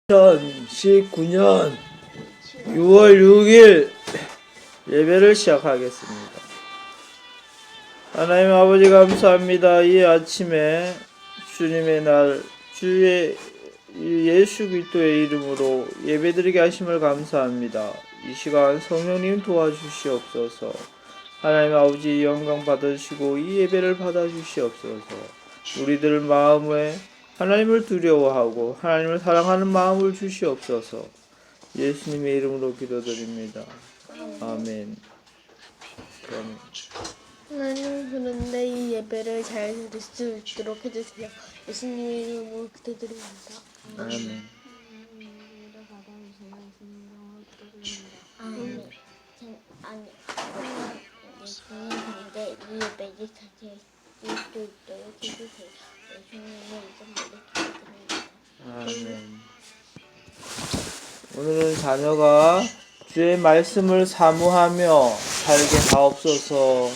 2019년 6월 6일 예배를 시작하겠습니다. 하나님 아버지 감사합니다. 이 아침에 주님의 날 주의 예수 그리스도의 이름으로 예배드리게 하심을 감사합니다. 이 시간 성령님 도와주시옵소서. 하나님 아버지 영광 받으시고 이 예배를 받아주시옵소서. 우리들 마음에 하나님을 두려워하고 하나님을 사랑하는 마음을 주시옵소서. 예수님의 이름으로 기도드립니다. 아멘. 하나님, 그런데 이 예배를 잘 들을 수 있도록 해주세요. 예수님의 이름으로 기도드립니다. 아멘. 아멘. 아니, 예수님, 그런데 이 예배를 잘 들을 수 있도록 해주세요. 예수님의 이름으로 기도드립니다. 아멘. 오늘은 자녀가 주의 말씀을 사모하며 살게 하옵소서.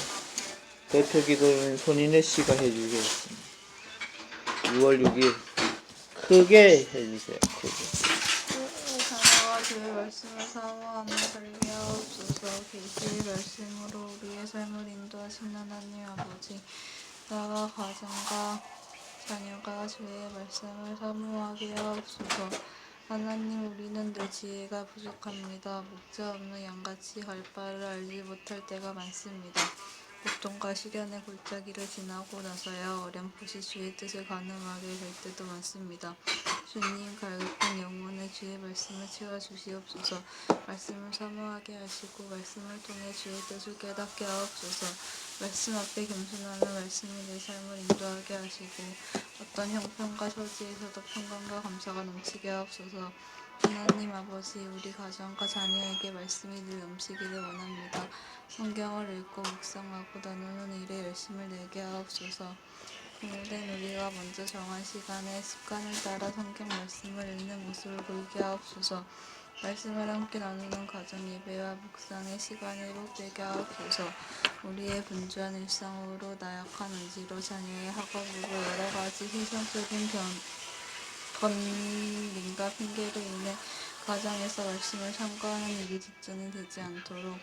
대표 기도는 손인혜 씨가 해주겠습니다. 6월 6일 크게 해주세요. 크게. 자녀가 주의 말씀을 사모하며 살게 하옵소서. 계시의 말씀으로 우리의 삶을 인도하신 하나님 아버지, 나와 가정과 자녀가 주의 말씀을 사모하게 하옵소서. 하나님, 우리는 늘 지혜가 부족합니다. 목자 없는 양같이 갈 바를 알지 못할 때가 많습니다. 고통과 시련의 골짜기를 지나고 나서야 어렴풋이 주의 뜻을 가늠하게 될 때도 많습니다. 주님, 갈급한 영혼의 주의 말씀을 채워주시옵소서. 말씀을 사모하게 하시고 말씀을 통해 주의 뜻을 깨닫게 하옵소서. 말씀 앞에 겸손하며 말씀이 내 삶을 인도하게 하시고 어떤 형편과 처지에서도 평강과 감사가 넘치게 하옵소서. 하나님 아버지, 우리 가정과 자녀에게 말씀이 늘 넘치기를 원합니다. 성경을 읽고 묵상하고 나누는 일에 열심을 내게 하옵소서. 오늘은 우리가 먼저 정한 시간에 습관을 따라 성경 말씀을 읽는 모습을 보이게 하옵소서. 말씀을 함께 나누는 가정 예배와 묵상의 시간이 회복되게 하옵소서. 우리의 분주한 일상으로 나약한 의지로 자녀의 학업으로 여러 가지 세상적인 번민과 핑계로 인해 가정에서 말씀을 참고하는 일이 직전이 되지 않도록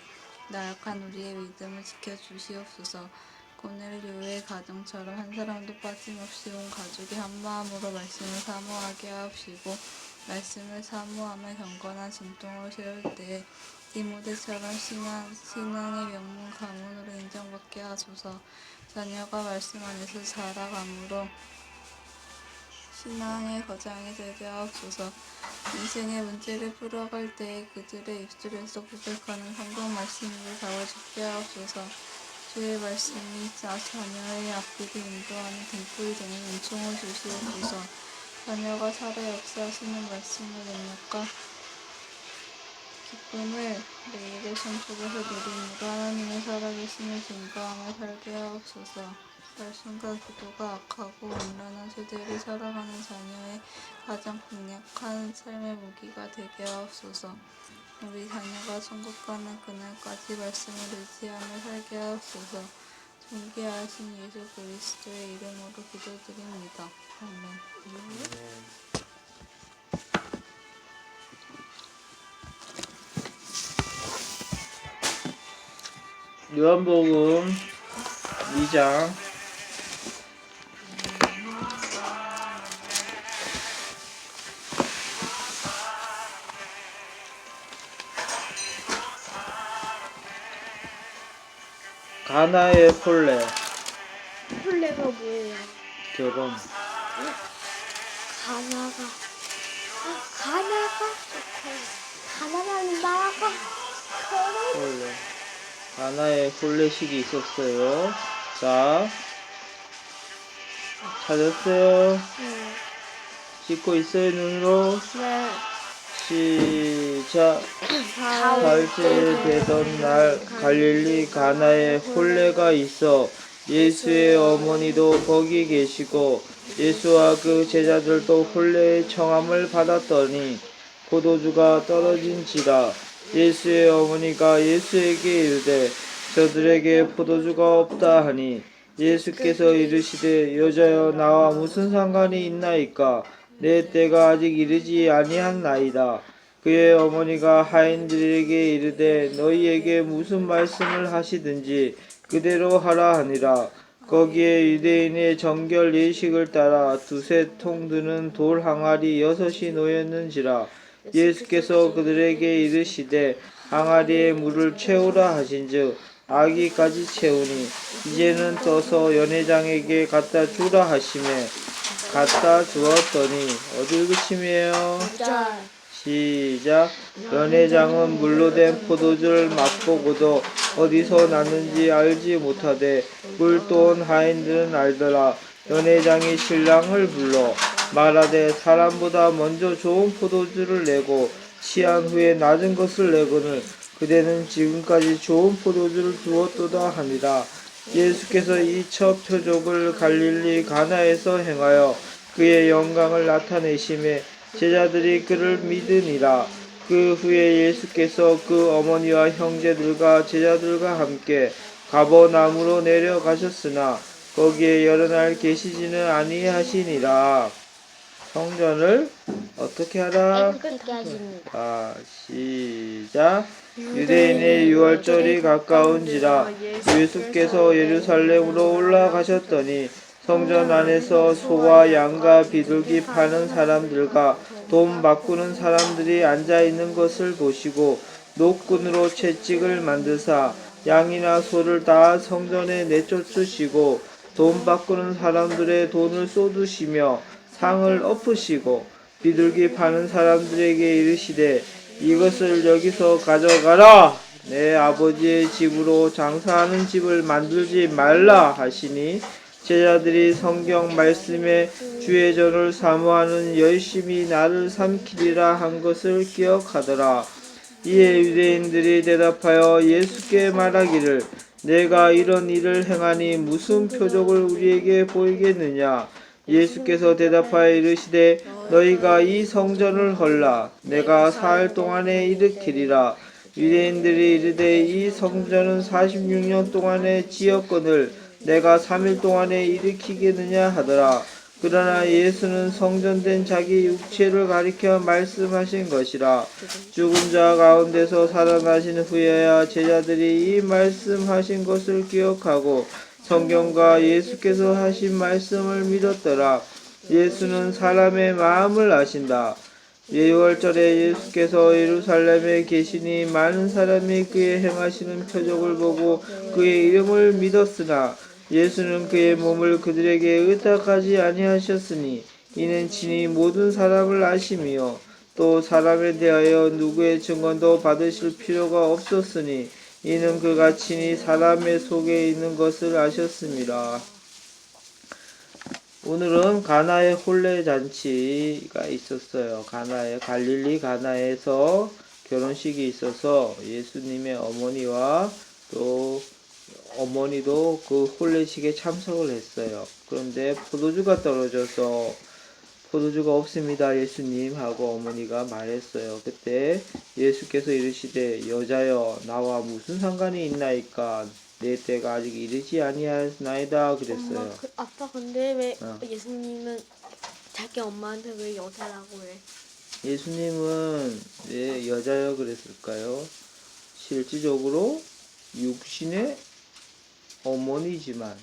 나약한 우리의 믿음을 지켜주시옵소서. 고넬료의 가정처럼 한 사람도 빠짐없이 온 가족이 한 마음으로 말씀을 사모하게 하옵시고 말씀을 사모하며 경건한 진동을 세울 때에 디모데처럼 신앙의 명문 가문으로 인정받게 하소서. 자녀가 말씀 안에서 자라감으로 신앙의 거장이 되게 하옵소서. 인생의 문제를 풀어갈 때에 그들의 입술에서 고백하는 성경 말씀을 잡아주게 하옵소서. 주의 말씀이 자녀의 앞길을 인도하는 등불이 되는 은총을 주시옵소서. 자녀가 살아 역사하시는 말씀의 능력과 기쁨을 매일의 삶 속에서 누리므로 하나님의 살아계심을 증거하며 살게 하옵소서. 말씀과 기도가 악하고 온란한 세대를 살아가는 자녀의 가장 강력한 삶의 무기가 되게 하옵소서. 우리 자녀가 천국 가는 그날까지 말씀을 의지하며 살게 하옵소서. 존귀하신 예수 그리스도의 이름으로 기도드립니다. 아멘. 요한복음 2장 가나의 홀레 홀레가 뭐예요? 결혼. 가나라는 나라가 홀레. 가나의 홀레식이 있었어요. 자, 찾았어요? 네. 찍고 있어요, 눈으로? 네. 시작. 가을째 되던 날 갈릴리 가나에 홀레가 있어 예수의 어머니도 거기 계시고 예수와 그 제자들도 홀레의 청함을 받았더니 포도주가 떨어진지라. 예수의 어머니가 예수에게 이르되 저들에게 포도주가 없다 하니 예수께서 이르시되 여자여 나와 무슨 상관이 있나이까. 내 때가 아직 이르지 아니한나이다. 그의 어머니가 하인들에게 이르되 너희에게 무슨 말씀을 하시든지 그대로 하라 하니라. 거기에 유대인의 정결 예식을 따라 두세 통 드는 돌 항아리 6이 놓였는지라. 예수께서 그들에게 이르시되 항아리에 물을 채우라 하신즉 아기까지 채우니 이제는 떠서 연회장에게 갖다 주라 하시매 갖다 주었더니 어디 읽으심이에요? 시작. 연회장은 물로 된 포도주를 맛보고도 어디서 났는지 알지 못하되 물도 온 하인들은 알더라. 연회장이 신랑을 불러 말하되 사람보다 먼저 좋은 포도주를 내고 취한 후에 낮은 것을 내거늘 그대는 지금까지 좋은 포도주를 두었도다 하니라. 예수께서 이 첫 표적을 갈릴리 가나에서 행하여 그의 영광을 나타내심에 제자들이 그를 믿으니라. 그 후에 예수께서 그 어머니와 형제들과 제자들과 함께 가버나움으로 내려가셨으나 거기에 여러 날 계시지는 아니하시니라. 성전을 어떻게 하라? 깨끗게 하십니다. 시작. 유대인의 유월절이 가까운지라 예수께서 예루살렘으로 올라가셨더니 성전 안에서 소와 양과 비둘기 파는 사람들과 돈 바꾸는 사람들이 앉아 있는 것을 보시고 노끈으로 채찍을 만드사 양이나 소를 다 성전에 내쫓으시고 돈 바꾸는 사람들의 돈을 쏟으시며 상을 엎으시고 비둘기 파는 사람들에게 이르시되 이것을 여기서 가져가라. 내 아버지의 집으로 장사하는 집을 만들지 말라 하시니 제자들이 성경 말씀에 주의 전을 사모하는 열심히 나를 삼키리라 한 것을 기억하더라. 이에 유대인들이 대답하여 예수께 말하기를 내가 이런 일을 행하니 무슨 표적을 우리에게 보이겠느냐. 예수께서 대답하여 이르시되 너희가 이 성전을 헐라 내가 사흘 동안에 일으키리라. 유대인들이 이르되 이 성전은 46년 동안에 지었거늘 내가 3일 동안에 일으키겠느냐 하더라. 그러나 예수는 성전된 자기 육체를 가리켜 말씀하신 것이라. 죽은 자 가운데서 살아나신 후에야 제자들이 이 말씀하신 것을 기억하고 성경과 예수께서 하신 말씀을 믿었더라. 예수는 사람의 마음을 아신다. 예월절에 예수께서 예루살렘에 계시니 많은 사람이 그의 행하시는 표적을 보고 그의 이름을 믿었으나 예수는 그의 몸을 그들에게 의탁하지 아니하셨으니 이는 친히 모든 사람을 아심이요 또 사람에 대하여 누구의 증언도 받으실 필요가 없었으니 이는 그가 친히 사람의 속에 있는 것을 아셨습니다. 오늘은 가나의 혼례 잔치가 있었어요. 갈릴리 가나에서 결혼식이 있어서 예수님의 어머니와 또 어머니도 그 혼례식에 참석을 했어요. 그런데 포도주가 떨어져서 포도주가 없습니다 예수님 하고 어머니가 말했어요. 그때 예수께서 이르시되 여자여 나와 무슨 상관이 있나이까 내 때가 아직 이르지 아니하였나이다 그랬어요. 엄마, 아빠 근데 왜 예수님은 자기 엄마한테 왜 여자라고 해? 예수님은 왜 여자여 그랬을까요? 실질적으로 육신의 어머니지만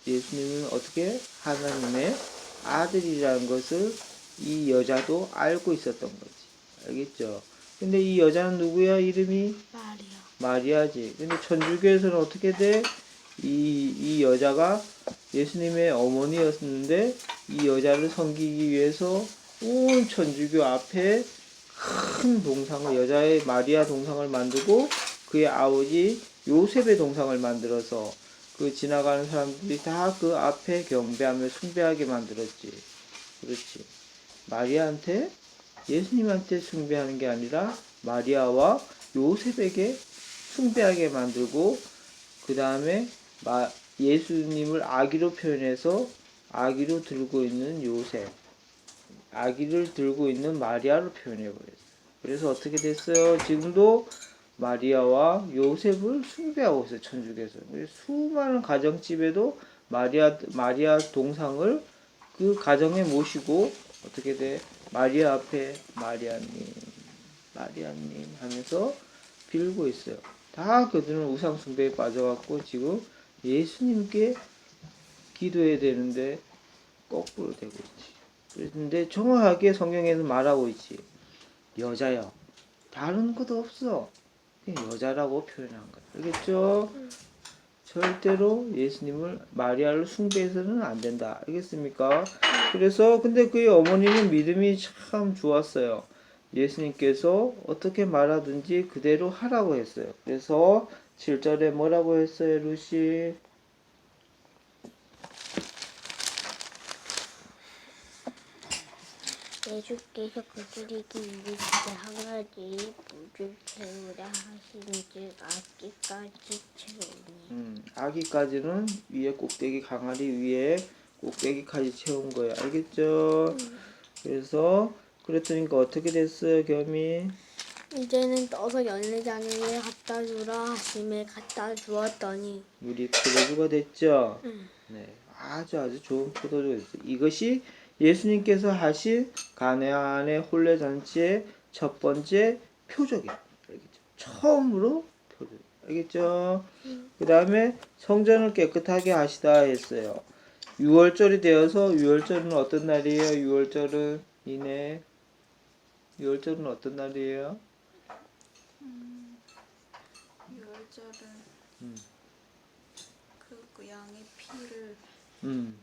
예수님은 어떻게 하나님의 아들이라는 것을 이 여자도 알고 있었던 거지. 알겠죠? 근데 이 여자는 누구야? 이름이? 마리아지. 근데 천주교에서는 어떻게 돼? 이 여자가 예수님의 어머니였는데 이 여자를 섬기기 위해서 온 천주교 앞에 큰 동상을 여자의 마리아 동상을 만들고 그의 아버지 요셉의 동상을 만들어서 그 지나가는 사람들이 다 그 앞에 경배하며 숭배하게 만들었지. 그렇지. 마리아한테 예수님한테 숭배하는 게 아니라 마리아와 요셉에게 숭배하게 만들고 그 다음에 예수님을 아기로 표현해서 아기로 들고 있는 요셉, 아기를 들고 있는 마리아로 표현해버렸어요. 그래서 어떻게 됐어요? 지금도 마리아와 요셉을 숭배하고 있어요. 천주교에서. 수많은 가정집에도 마리아 동상을 그 가정에 모시고 어떻게 돼? 마리아 앞에 마리아님 하면서 빌고 있어요. 다 그들은 우상 숭배에 빠져갖고 지금 예수님께 기도해야 되는데 거꾸로 되고 있지. 그런데 정확하게 성경에는 말하고 있지. 여자여. 다른 것도 없어. 그냥 여자라고 표현한 거야. 알겠죠? 절대로 예수님을 마리아를 숭배해서는 안 된다. 알겠습니까? 그래서 근데 그의 어머니는 믿음이 참 좋았어요. 예수님께서 어떻게 말하든지 그대로 하라고 했어요. 그래서 7절에 뭐라고 했어요, 루시? 예수께서 그들에게 이르시되 한 가지 물을 채우라 하신즉 아기까지 채우니. 아기까지는 위에 꼭대기 강아리 위에 꼭대기까지 채운 거예요. 알겠죠? 그래서 그랬더니까 어떻게 됐어요, 겸이? 이제는 떠서 연례장에 갖다 주라 하심에 갖다 주었더니 물이 포도주가 됐죠? 네, 아주 좋은 포도주가 됐어요. 이것이 예수님께서 하신 가나안의 혼례잔치의 첫 번째 표적이에요. 알겠죠? 처음으로 표적. 알겠죠? 그 다음에 성전을 깨끗하게 하시다 했어요. 6월절이 되어서 6월절은 어떤 날이에요? 6월절은 이내 6월절은 어떤 날이에요? 6월절은 그 양의 피를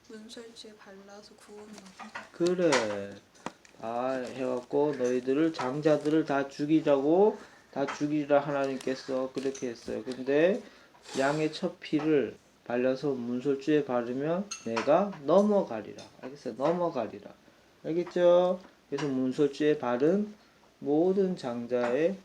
문설주에 발라서 구운다. 그래. 다 해갖고 너희들을 장자들을 다 죽이라 하나님께서 그렇게 했어요. 근데 양의 첫 피를 발라서 문설주에 바르면 내가 넘어가리라. 알겠어요? 넘어가리라. 알겠죠? 그래서 문설주에 바른 모든 장자의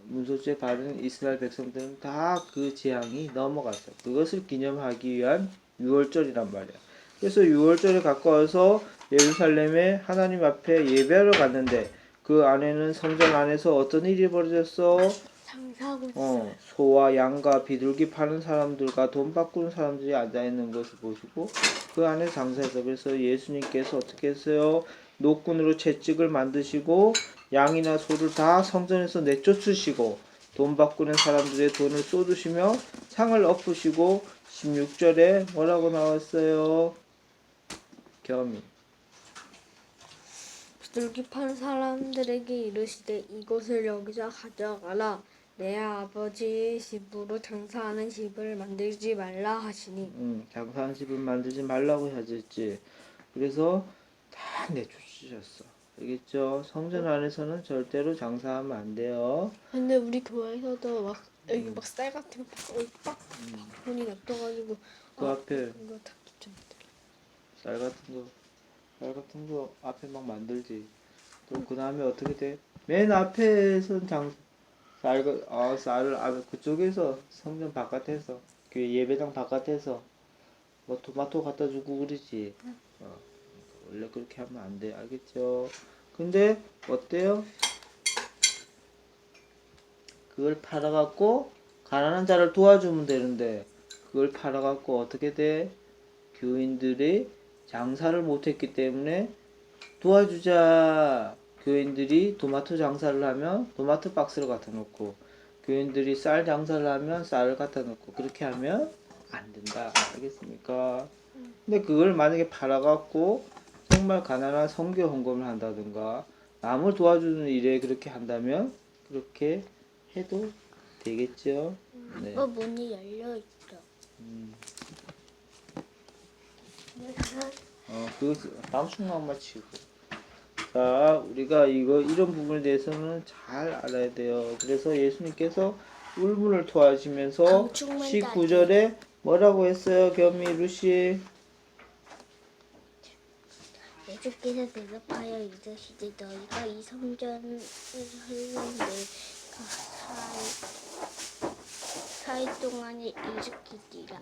문설주에 바른 이스라엘 백성들은 다 그 재앙이 넘어갔어요. 그것을 기념하기 위한 6월절이란 말이야. 그래서 6월절에 가까워서 예루살렘에 하나님 앞에 예배하러 갔는데 그 안에는 성전 안에서 어떤 일이 벌어졌어? 장사하고 있어요. 소와 양과 비둘기 파는 사람들과 돈 바꾸는 사람들이 앉아있는 것을 보시고 그 안에 장사해서 그래서 예수님께서 어떻게 했어요? 노끈으로 채찍을 만드시고 양이나 소를 다 성전에서 내쫓으시고 돈 바꾸는 사람들의 돈을 쏟으시며 상을 엎으시고 16절에 뭐라고 나왔어요? 겸이 비둘기 파는 사람들에게 이르시되 이것을 여기서 가져가라. 내 아버지의 집으로 장사하는 집을 만들지 말라 하시니. 장사하는 집을 만들지 말라고 하셨지. 그래서 다 내쫓으셨어. 알겠죠? 성전 안에서는 절대로 장사하면 안 돼요. 근데 우리 교회에서도 막 여기 막 쌀 같은 거빡 돈이 놔둬가지고 그 앞에 이거 다 좀. 쌀 같은 거 앞에 막 만들지. 또 그 다음에 어떻게 돼? 맨 앞에선 쌀을 그쪽에서 성전 바깥에서 그 예배당 바깥에서 뭐 토마토 갖다 주고 그러지. 원래 그렇게 하면 안 돼. 알겠죠? 근데 어때요? 그걸 팔아갖고 가난한 자를 도와주면 되는데 그걸 팔아갖고 어떻게 돼? 교인들이 장사를 못했기 때문에 도와주자. 교인들이 토마토 장사를 하면 토마토 박스를 갖다 놓고 교인들이 쌀 장사를 하면 쌀을 갖다 놓고 그렇게 하면 안 된다. 알겠습니까? 근데 그걸 만약에 팔아갖고 정말 가난한 선교 헌금을 한다든가 남을 도와주는 일에 그렇게 한다면 그렇게 해도 되겠죠. 네. 문이 열려 있어. 그 다음 순간만 치고. 자, 우리가 이런 부분에 대해서는 잘 알아야 돼요. 그래서 예수님께서 울분을 토하시면서 19절에 뭐라고 했어요, 겸이 루시? 예수께서 대답하여 이르시되 너희가 이 성전을 헐렁 내가 사흘 동안에 일으키리라.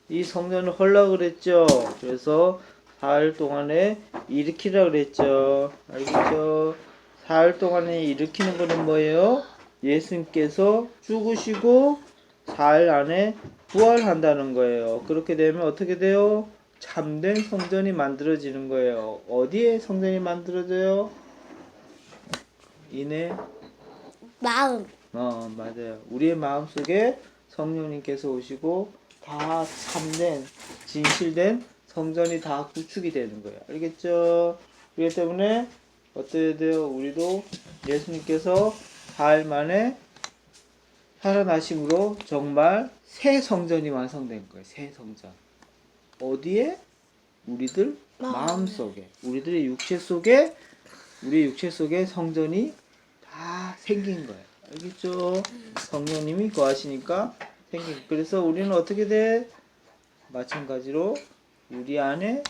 이 성전을 헐라 그랬죠. 그래서 사흘 동안에 일으키라 그랬죠. 알겠죠? 사흘 동안에 일으키는 거는 뭐예요? 예수님께서 죽으시고 사흘 안에 부활한다는 거예요. 그렇게 되면 어떻게 돼요? 참된 성전이 만들어지는 거예요. 어디에 성전이 만들어져요? 이내 마음. 맞아요. 우리의 마음속에 성령님께서 오시고 다 참된 진실된 성전이 다 구축이 되는 거예요. 알겠죠? 그렇기 때문에 어떻게 돼요? 우리도 예수님께서 사흘 만에 살아나심으로 정말 새 성전이 완성된 거예요. 새 성전. 어디에? 우리들 마음 속에, 우리들의 육체 속에, 우리 육체 속에 성전이 다 생긴 거예요. 알겠죠? 성령님이 거하시니까 생긴. 그래서 우리는 어떻게 돼? 마찬가지로 우리 안에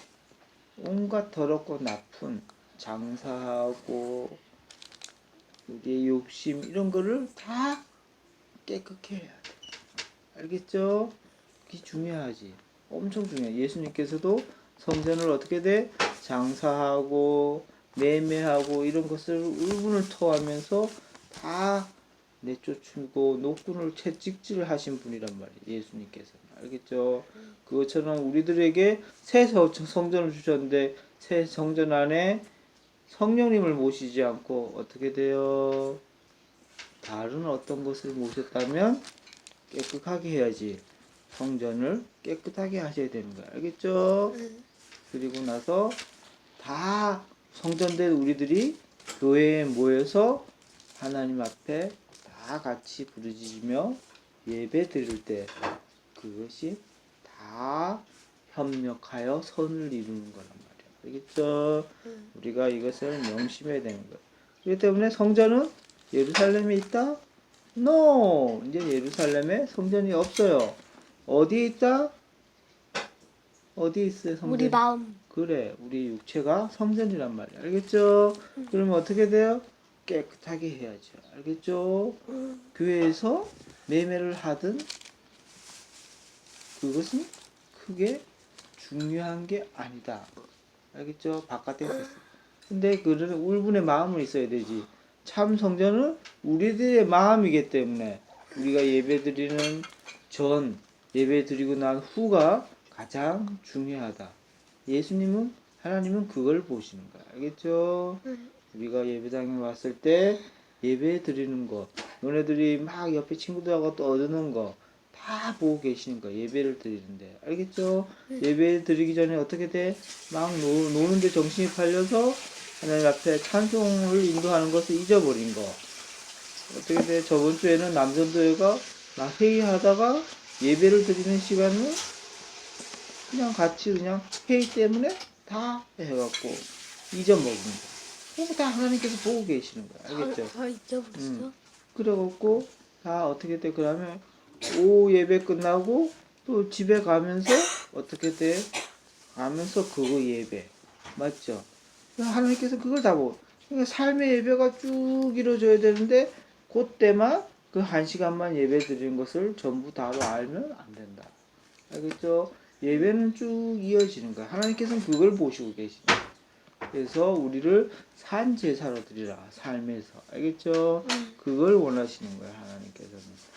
온갖 더럽고 나쁜 장사하고 우리의 욕심 이런 거를 다 깨끗게 해야 돼. 알겠죠? 그게 중요하지. 엄청 중요해. 예수님께서도 성전을 어떻게 돼? 장사하고 매매하고 이런 것을 울분을 토하면서 다 내쫓고 노군을 채찍질을 하신 분이란 말이에요. 예수님께서는. 알겠죠? 그것처럼 우리들에게 새 성전을 주셨는데 새 성전 안에 성령님을 모시지 않고 어떻게 돼요? 다른 어떤 것을 모셨다면 깨끗하게 해야지. 성전을 깨끗하게 하셔야 되는 거야. 알겠죠? 그리고 나서 다 성전된 우리들이 교회에 모여서 하나님 앞에 다 같이 부르짖으며 예배 드릴 때 그것이 다 협력하여 선을 이루는 거란 말이야. 알겠죠? 우리가 이것을 명심해야 되는 거야. 그렇기 때문에 성전은 예루살렘에 있다? No! 이제 예루살렘에 성전이 없어요. 어디에 있다? 어디에 있어요, 성전? 우리 마음. 그래, 우리 육체가 성전이란 말이야. 알겠죠? 그러면 어떻게 돼요? 깨끗하게 해야죠. 알겠죠? 교회에서 매매를 하든 그것은 크게 중요한 게 아니다. 알겠죠? 바깥에서 있어. 근데 그런 울분의 마음은 있어야 되지. 참 성전은 우리들의 마음이기 때문에 우리가 예배드리는 전, 예배드리고 난 후가 가장 중요하다. 예수님은, 하나님은 그걸 보시는 거야. 알겠죠? 우리가 예배당에 왔을 때 예배 드리는 거, 너네들이 막 옆에 친구들하고 떠드는 거 다 보고 계시는 거야. 예배를 드리는데. 알겠죠? 예배 드리기 전에 어떻게 돼? 막 노는데 정신이 팔려서 하나님 앞에 찬송을 인도하는 것을 잊어버린 거. 어떻게 돼? 저번 주에는 남전도회가 막 회의하다가 예배를 드리는 시간을 그냥 같이 그냥 회의 때문에 다 해갖고 잊어먹은 거. 그거 다 하나님께서 보고 계시는 거야. 알겠죠? 다 잊어버렸어? 그래갖고 다 어떻게 돼? 그러면 오후 예배 끝나고 또 집에 가면서 어떻게 돼? 가면서 그거 예배. 맞죠? 하나님께서 그걸 다 보고. 그러니까 삶의 예배가 쭉 이루어져야 되는데 그때만 그 1시간만 예배 드리는 것을 전부 다로 알면 안 된다. 알겠죠? 예배는 쭉 이어지는 거야. 하나님께서는 그걸 보시고 계시는 거야. 그래서 우리를 산 제사로 드리라. 삶에서. 알겠죠? 그걸 원하시는 거야. 하나님께서는.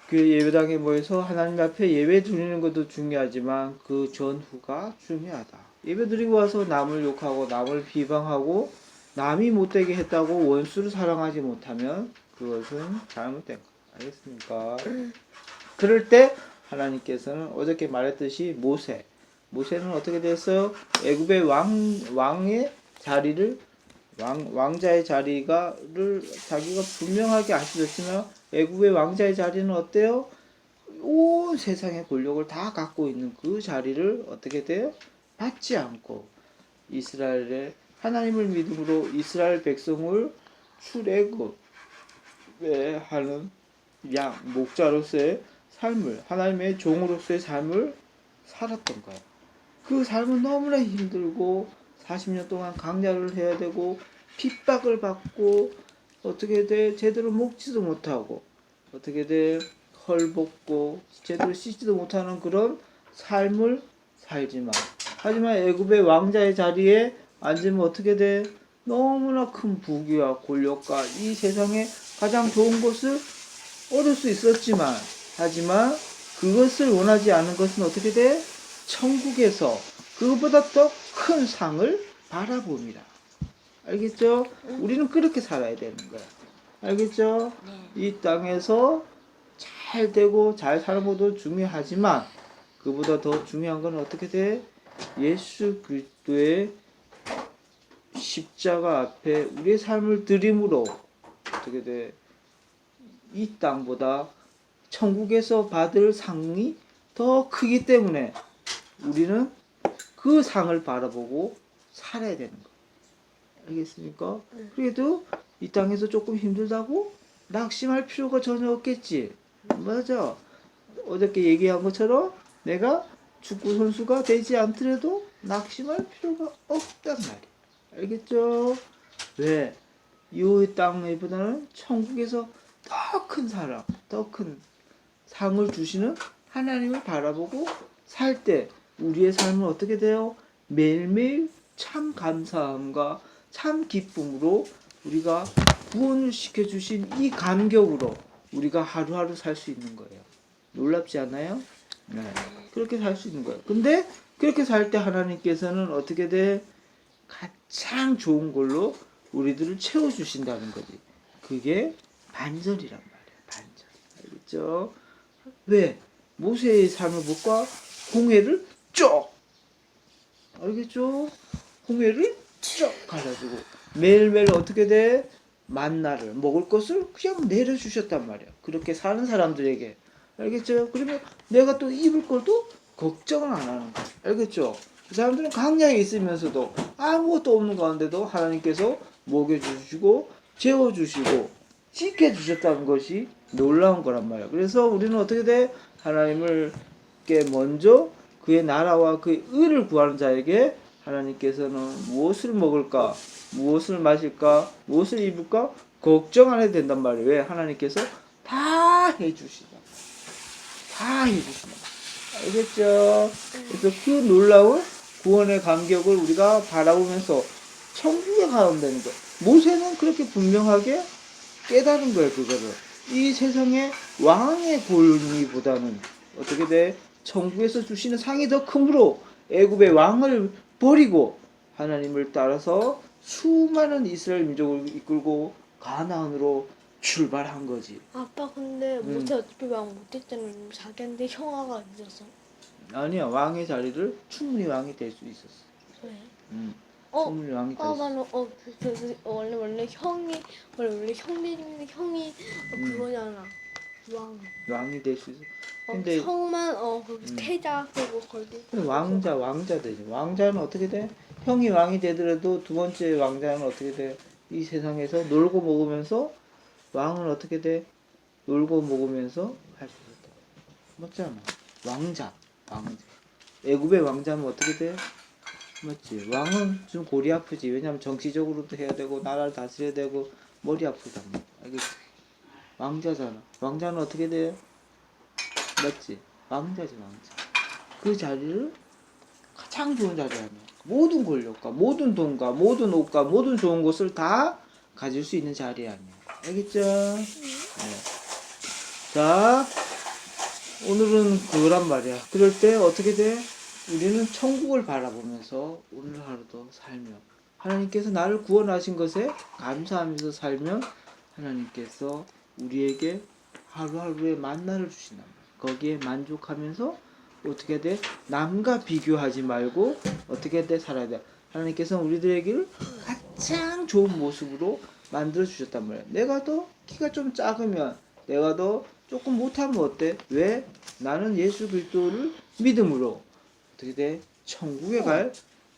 그 예배당에 모여서 하나님 앞에 예배 드리는 것도 중요하지만 그 전후가 중요하다. 예배 드리고 와서 남을 욕하고 남을 비방하고 남이 못되게 했다고 원수를 사랑하지 못하면 그것은 잘못된 거야. 알겠습니까? 그럴 때 하나님께서는 어저께 말했듯이 모세는 어떻게 됐어요? 애굽의 왕의 자리를 왕자의 자리가를 자기가 분명하게 아시겠으면 애굽의 왕자의 자리는 어때요? 온 세상의 권력을 다 갖고 있는 그 자리를 어떻게 돼요? 받지 않고 이스라엘의 하나님을 믿음으로 이스라엘 백성을 출애굽에 하는 목자로서의 삶을, 하나님의 종으로서의 삶을 살았던 거예요. 그 삶은 너무나 힘들고 40년 동안 강야를 해야 되고 핍박을 받고 어떻게 돼? 제대로 먹지도 못하고 어떻게 돼? 헐벗고 제대로 씻지도 못하는 그런 삶을 살지만 하지만 애굽의 왕자의 자리에 앉으면 어떻게 돼? 너무나 큰 부귀와 권력과 이 세상에 가장 좋은 것을 얻을 수 있었지만 하지만 그것을 원하지 않는 것은 어떻게 돼? 천국에서 그보다 더 큰 상을 바라봅니다. 알겠죠? 우리는 그렇게 살아야 되는 거야. 알겠죠? 이 땅에서 잘 되고 잘 사는 것도 중요하지만 그보다 더 중요한 건 어떻게 돼? 예수 그리스도의 십자가 앞에 우리의 삶을 드림으로 어떻게 돼? 이 땅보다 천국에서 받을 상이 더 크기 때문에 우리는 그 상을 바라보고 살아야 되는 거예요. 알겠습니까? 그래도 이 땅에서 조금 힘들다고 낙심할 필요가 전혀 없겠지. 맞아. 어저께 얘기한 것처럼 내가 축구 선수가 되지 않더라도 낙심할 필요가 없단 말이야. 알겠죠? 왜? 이 땅보다는 천국에서 더 큰 사랑, 더 큰 상을 주시는 하나님을 바라보고 살 때 우리의 삶은 어떻게 돼요? 매일매일 참 감사함과 참 기쁨으로 우리가 구원을 시켜주신 이 감격으로 우리가 하루하루 살 수 있는 거예요. 놀랍지 않아요? 네. 그렇게 살 수 있는 거예요. 근데 그렇게 살 때 하나님께서는 어떻게 돼? 가장 좋은 걸로 우리들을 채워주신다는 거지. 그게 반절이란 말이야. 반절. 알겠죠? 왜? 모세의 삶을 볼까? 홍해를 쭉! 알겠죠? 홍해를 쭉 갈라주고 매일매일 어떻게 돼? 만나를 먹을 것을 그냥 내려주셨단 말이야. 그렇게 사는 사람들에게. 알겠죠? 그러면 내가 또 입을 것도 걱정을 안 하는 거야. 알겠죠? 그 사람들은 강량에 있으면서도 아무것도 없는 가운데도 하나님께서 먹여주시고 재워주시고 지켜주셨다는 것이 놀라운 거란 말이야. 그래서 우리는 어떻게 돼? 하나님을 먼저 그의 나라와 그의 의를 구하는 자에게 하나님께서는 무엇을 먹을까? 무엇을 마실까? 무엇을 입을까? 걱정 안 해도 된단 말이에요. 왜? 하나님께서 다 해주시다. 다 해주신다. 알겠죠? 그래서 그 놀라운 구원의 감격을 우리가 바라보면서 천국에 가면 되는 거예요. 모세는 그렇게 분명하게 깨달은 거예요, 그거를. 이 세상의 왕의 권위보다는 어떻게 돼? 천국에서 주시는 상이 더 크므로 애굽의 왕을 버리고 하나님을 따라서 수많은 이스라엘 민족을 이끌고 가나안으로 출발한 거지. 아빠 근데 모세 어차피 왕 못했잖아. 자기한테 형아가 있었어. 아니야, 왕의 자리를 충분히 왕이 될 수 있었어. 그래. 충분히 왕이 될 수 있었어. 나는 원래 형이 원래 형이 그거잖아. 왕이 될 수 있어. 근데 근데 형만 거기 태자 그리고 거기 왕자 되지. 왕자는 어떻게 돼? 형이 왕이 되더라도 두 번째 왕자는 어떻게 돼? 이 세상에서 놀고 먹으면서 왕은 어떻게 돼? 놀고 먹으면서 할 수 있다. 맞잖아. 왕자. 애굽의 왕자는 어떻게 돼? 맞지? 왕은 좀 골이 아프지. 왜냐면 정치적으로도 해야 되고 나라를 다스려야 되고 머리 아프단 말이야. 알겠지? 왕자잖아. 왕자는 어떻게 돼? 맞지? 왕자지, 왕자. 그 자리를 가장 좋은 자리 아니야. 모든 권력과 모든 돈과 모든 옷과 모든 좋은 것을 다 가질 수 있는 자리 아니야. 알겠죠? 네. 자, 오늘은 그거란 말이야. 그럴 때 어떻게 돼? 우리는 천국을 바라보면서 오늘 하루도 살며 하나님께서 나를 구원하신 것에 감사하면서 살면 하나님께서 우리에게 하루하루의 만나를 주신단 말이야. 거기에 만족하면서 어떻게 돼? 남과 비교하지 말고 어떻게 돼? 살아야 돼. 하나님께서 우리들에게 가장 좋은 모습으로 만들어 주셨단 말이야. 내가 더 키가 좀 작으면 내가 더 조금 못하면 어때? 왜? 나는 예수 그리스도를 믿음으로 어떻게 돼? 천국에 갈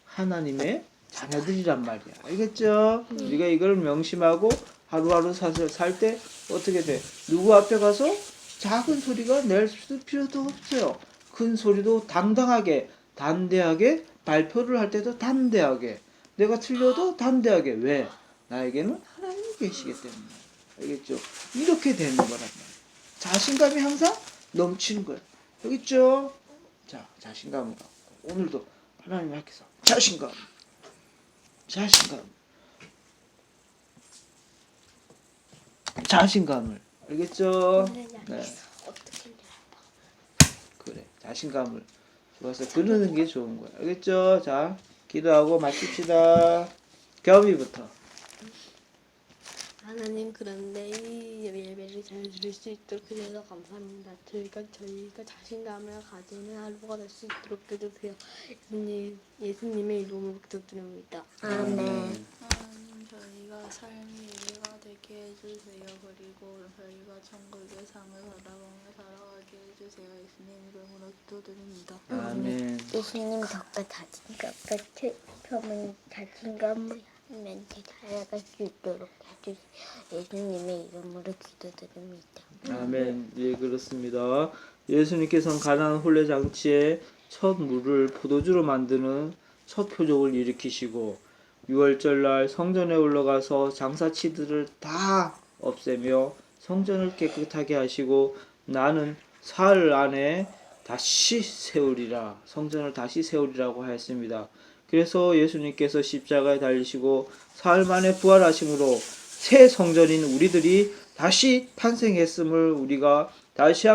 하나님의 자녀들이란 말이야. 알겠죠? 우리가 이걸 명심하고 하루하루 살 때 어떻게 돼? 누구 앞에 가서 작은 소리가 낼 필요도 없어요. 큰 소리도 당당하게 담대하게 발표를 할 때도 담대하게 내가 틀려도 담대하게. 왜? 나에게는 하나님이 계시기 때문에. 알겠죠? 이렇게 되는 거란 말이야. 자신감이 항상 넘치는 거야. 알겠죠? 자, 자신감을 갖고 오늘도 하나님 앞에서 자신감을 알겠죠? 네. 네. 어떻게 그래, 자신감을 좋았어. 그러는 게 좋은 거야. 알겠죠? 자, 기도하고 마칩시다. 겸이부터. 하나님, 그런데 이 예배를 잘 들을 수 있도록 해주셔서 감사합니다. 저희가 자신감을 가지는 하루가 될 수 있도록 해주세요. 예수님의 이름으로 기도드립니다. 아멘. 하나님, 저희가 삶이 예배가 되게 해주세요. 그리고 저희가 천국의 상을 바라보며 살아가게 해주세요. 예수님 이름으로 기도드립니다. 아멘. 예수님 덕분에 자신감을 mente 살아갈 수 있도록 해주세요. 예수님의 이름으로 기도드립니다. 아멘. 예, 그렇습니다. 예수님께서는 가나안 혼례 장치에 첫 물을 포도주로 만드는 첫 표적을 일으키시고 6월절 날 성전에 올라가서 장사치들을 다 없애며 성전을 깨끗하게 하시고 나는 사흘 안에 다시 세우리라, 성전을 다시 세우리라고 하였습니다. 그래서 예수님께서 십자가에 달리시고 사흘 만에 부활하심으로 새 성전인 우리들이 다시 탄생했음을 우리가 다시